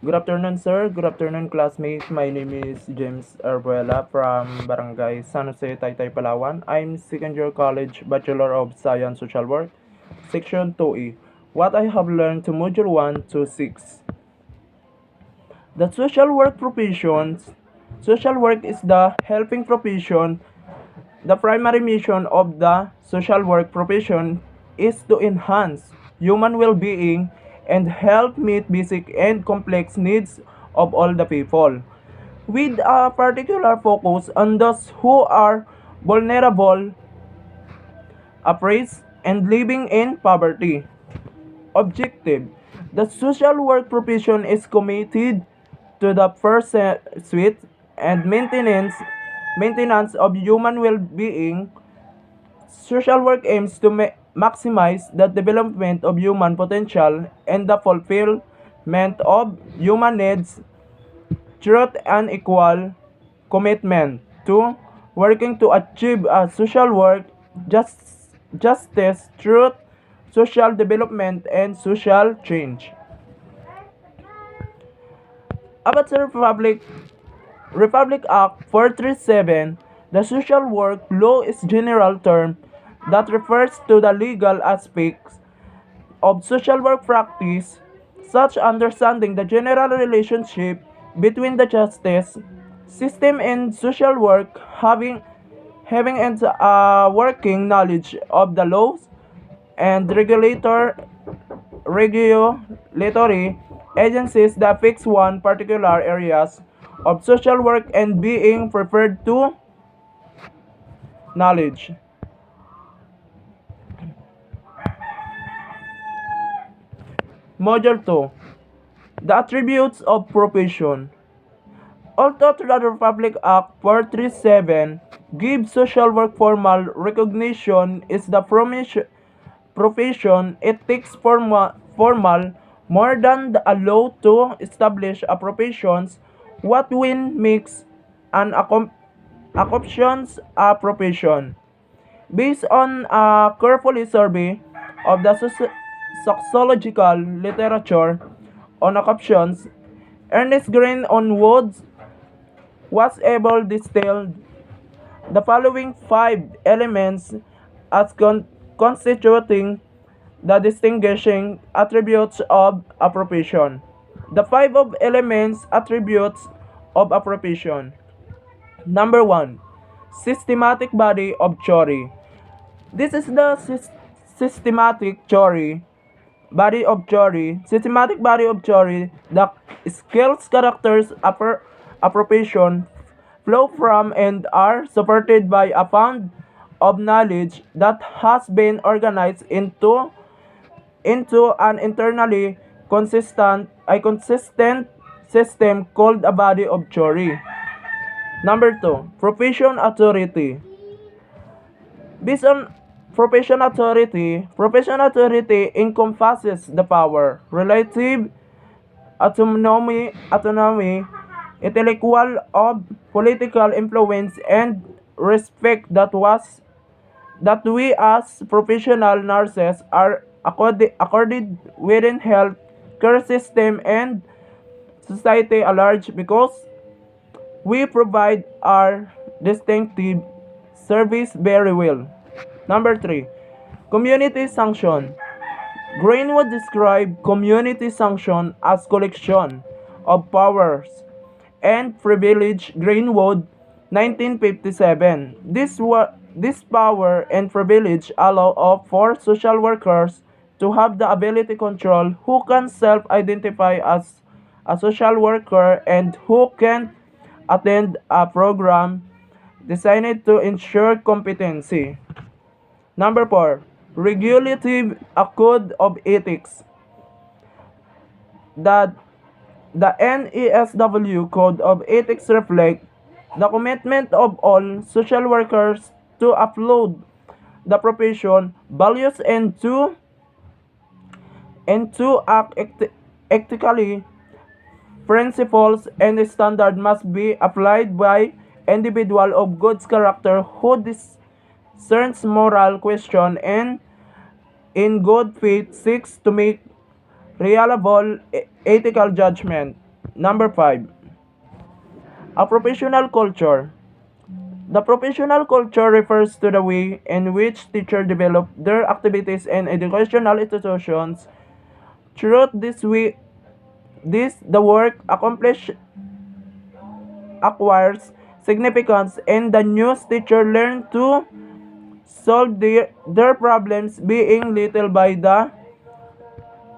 Good afternoon, sir. Good afternoon, classmates. My name is James Arbuela from Barangay San Jose, Taytay, Palawan. I'm second year college Bachelor of Science Social Work, Section 2E. What I have learned to Module 1 to 6. The social work professions. Social work is the helping profession. The primary mission of the social work profession is to enhance human well-being and help meet basic and complex needs of all the people, with a particular focus on those who are vulnerable, oppressed, and living in poverty. Objective: the social work profession is committed to the pursuit and maintenance of human well-being. Social work aims to maximize the development of human potential and the fulfillment of human needs through an equal commitment to working to achieve a social work justice, truth, social development, and social change. About the Republic Act 437, the social work law is general term that refers to the legal aspects of social work practice, such understanding the general relationship between the justice system and social work, having and working knowledge of the laws and regulatory agencies that fix one particular areas of social work and being preferred to knowledge. Module 2. The attributes of profession. Although the Republic Act 437 gives social work formal recognition is the profession, it takes formal more than a law to establish a professions. What when makes an accomplishments a profession? Based on a carefully survey of the sociological literature on occupations, Ernest Green on Woods was able to distill the following five elements as constituting the distinguishing attributes of a profession. The five of elements attributes of a profession. Number one, systematic body of theory. This is the systematic body of theory, the skills, characters, appropriation flow from and are supported by a fund of knowledge that has been organized into an internally consistent system called a body of theory. Number two, profession authority. Based on profession authority encompasses the power, relative autonomy, intellectual of political influence, and respect that we as professional nurses are accorded within health care system and society at large because we provide our distinctive service very well. Number 3. Community sanction. Green would describe community sanction as collection of powers and privilege. Greenwood, 1957. This power and privilege allow for social workers to have the ability to control who can self-identify as a social worker and who can attend a program designed to ensure competency. Number 4. Regulative a code of ethics. The, the NESW Code of Ethics reflect the commitment of all social workers to uphold the profession values and to act ethically. Principles and standards must be applied by individual of good character who discerns moral question and in good faith seeks to make reliable ethical judgment. Number 5. A professional culture. The professional culture refers to the way in which teachers develop their activities and educational institutions. Throughout the work accomplished acquires significance and the new teacher learn to solve their problems being little by the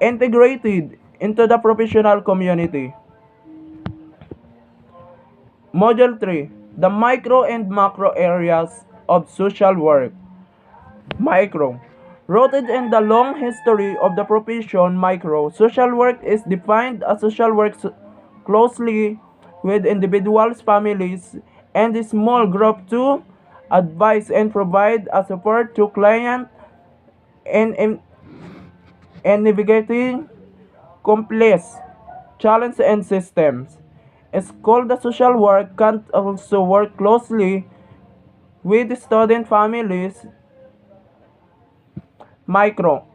integrated into the professional community. Module 3. The micro and macro areas of social work. Micro. Rooted in the long history of the profession micro, social work is defined as social work closely with individuals, families, and a small group to advise and provide a support to clients and navigating complex challenges and systems. It's called the social work can also work closely with student families. Macro.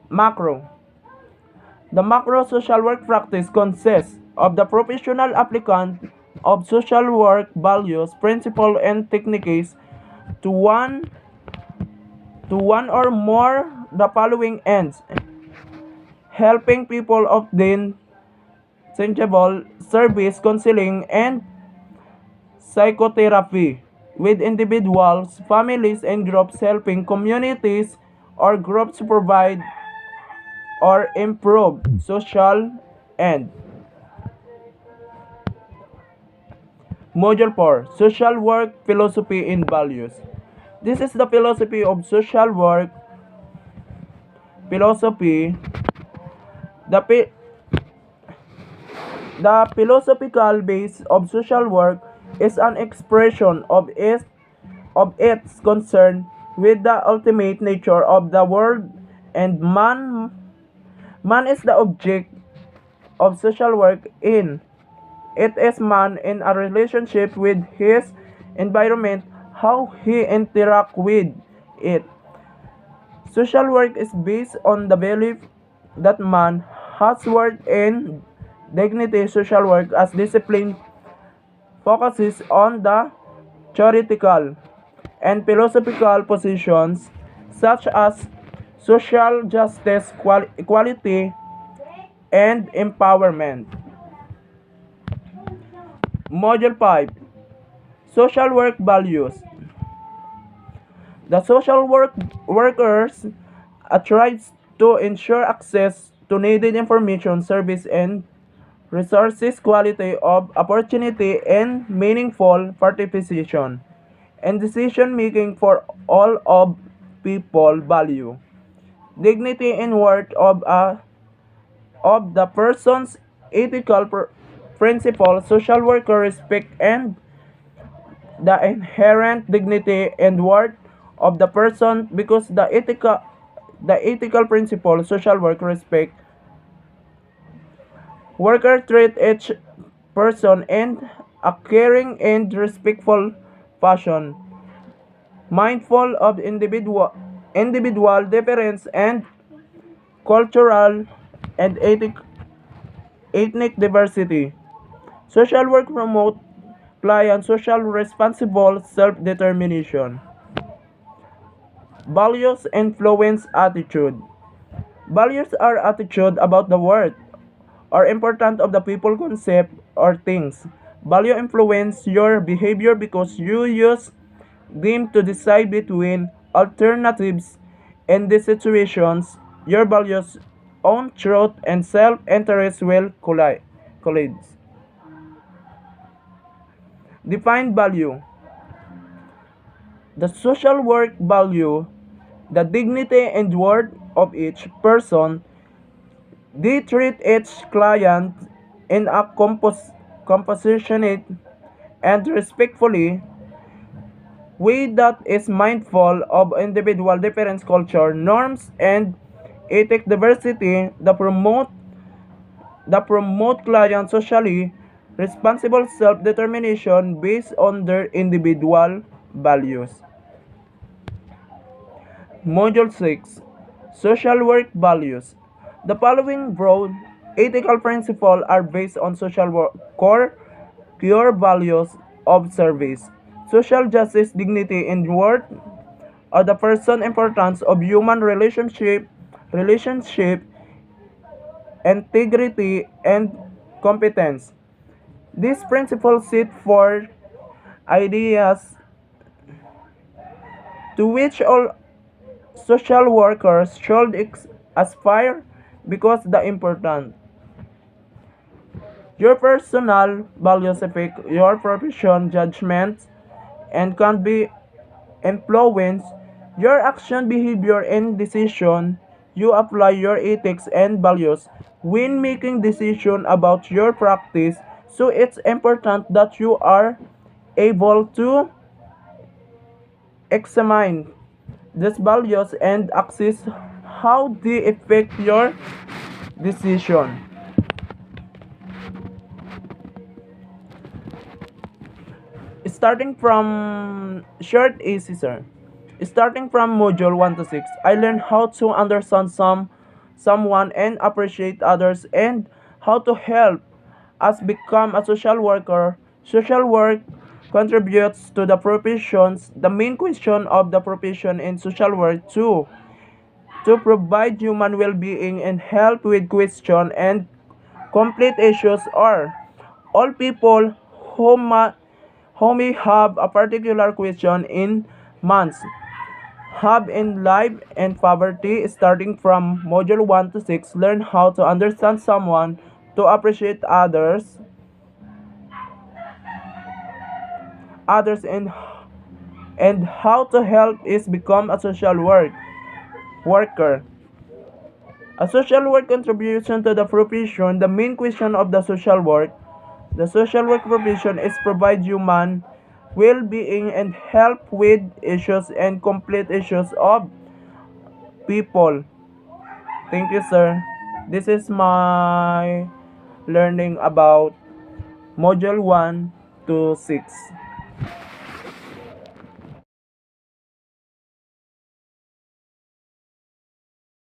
The macro social work practice consists of the professional applicant of social work values, principles, and techniques to one or more the following ends: helping people obtain tangible service, counseling, and psychotherapy with individuals, families, and groups, helping communities or groups to provide or improve social and Module 4. Social work philosophy and values. This is the philosophy of social work. Philosophy. The, the philosophical base of social work is an expression of its concern with the ultimate nature of the world and man. Man is the object of social work in it is man in a relationship with his environment, how he interacts with it. Social work is based on the belief that man has worth and dignity. Social work as discipline focuses on the theoretical and philosophical positions such as social justice, equality, and empowerment. Module 5. Social work values. The social workers tries to ensure access to needed information, service, and resources, quality of opportunity, and meaningful participation and decision making for all of people. Value dignity and worth of the person's ethical principle. Social worker respect and the inherent dignity and worth of the person because the ethical principle. Social work respect worker treat each person in a caring and respectful fashion, mindful of individual difference and cultural and ethnic diversity. Social work promote client social responsible self-determination. Values influence attitude. Values are attitude about the world or important of the people, concept, or things. Value influence your behavior because you use them to decide between alternatives. In these situations, your values, own truth, and self-interest will collide. Define value. The social work value the dignity and worth of each person. They treat each client in a compassionate and respectfully way that is mindful of individual difference, culture, norms, and ethnic diversity. The promote client socially responsible self-determination based on their individual values. Module 6. Social work values. The following broad Ethical principles are based on core values of service, social justice, dignity, and worth of the person, importance of human relationship, integrity, and competence. These principles set forth ideas to which all social workers should aspire because the important. Your personal values affect your profession judgments and can be influence your action, behavior, and decision. You apply your ethics and values when making decisions about your practice, so it's important that you are able to examine these values and assess how they affect your decision. Starting from short easy, sir. Starting from module 1 to 6, I learned how to understand someone and appreciate others and how to help us become a social worker. Social work contributes to the professions. The main question of the profession in social work too to provide human well-being and help with question and complete issues are all people who may have a particular question in months have in life and poverty. Starting from module 1 to 6, learn how to understand someone, to appreciate others and how to help is become a worker. A social work contribution to the profession. The main question of the social work profession is provide human well-being and help with issues and complete issues of people. Thank you, sir. This is my learning about module 1 to 6.